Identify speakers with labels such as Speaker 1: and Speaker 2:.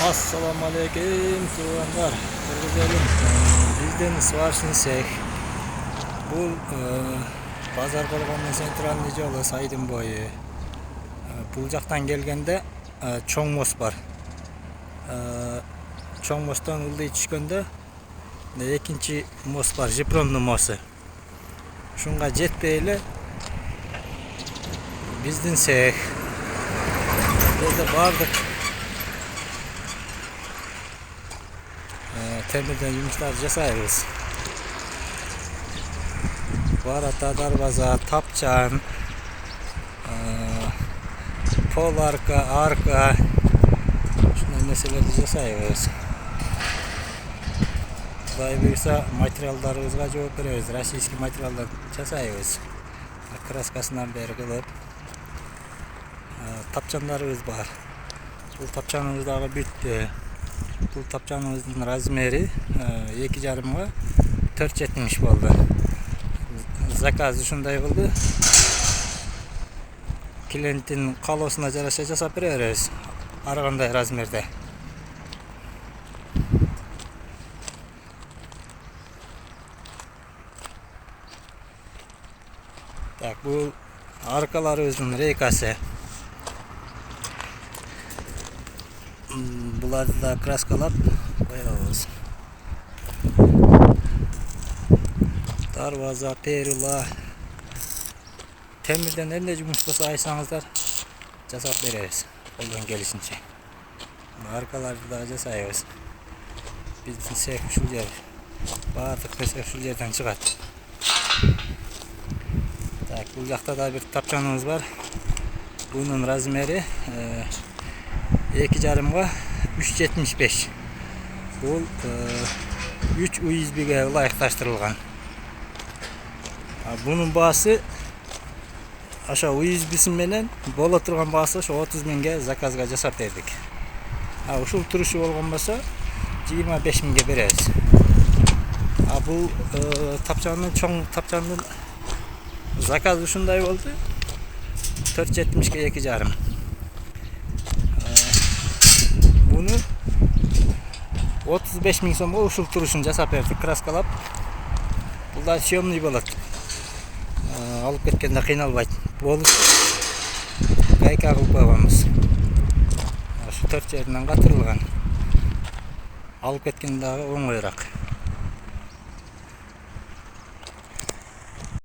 Speaker 1: Assalamu alaikum tuğanlar. Güzelim. Bizden сварочный цех. Bu Pazar Kolgan'ın sentralni жолу сайдын boyu. Бұл жақтан келгенде чоң мост бар. Чоң мосттан ылдый түшкөндө экинчи мост бар, Жипромдун мосту. Шунга жетпей эле биздин цех. Bizde бардык temirden yumuşlar жасайбыз. Барата, дарбаза, тапчан, pol arka, şunday meselelерди жасайбыз. Kuday buyursa материалдарыбызга жооп беребиз, российский материалдар жасайбыз. Краскасынан бери кылып, тапчандарыбыз бар. Бул тапчаныбыз дагы бүттү. Бұл тапчанымыздың размері 2,5-га 4,70 болды. Заказ ушундай болды. Клиенттин каалоосуна жараша жасап беребиз. Ар кандай размерде. Так, бул аркаларыбыздын рейкасы. Буларды да краскалап коебуз. Дарбаза, перила, темирден эмне жумуштаса айтсаңыздар жасап беребиз. Колдон келишинче. Аркаларды да жасайбыз. Биздин цех ушул жер. Баардык нерсе ушул жерден чыгат. Так, бул жакта да бир тапчаныбыз бар. Бунун размери 2,5-га 3,75. Бул 3 USB-ге ылайыкташтырылган. Bunun baası aşağı USB менен боло турган baası 30 миңге заказга жасап бердик. Ушул турушу болгон болсо 25 миңге беребиз. Бул тапчанын чоң тапчанын заказ ушундай болду. 4,70-ге 2,5. Bunu 35 миң сомго ушул турушун жасап бердик, краскалап. Булда съемный болот. Алып кеткенде кыйналбайт. Болуп гайка кылып койгонбуз. Ушу 4 жеринен катырылган. Алып кеткенде дагы оңоюраак.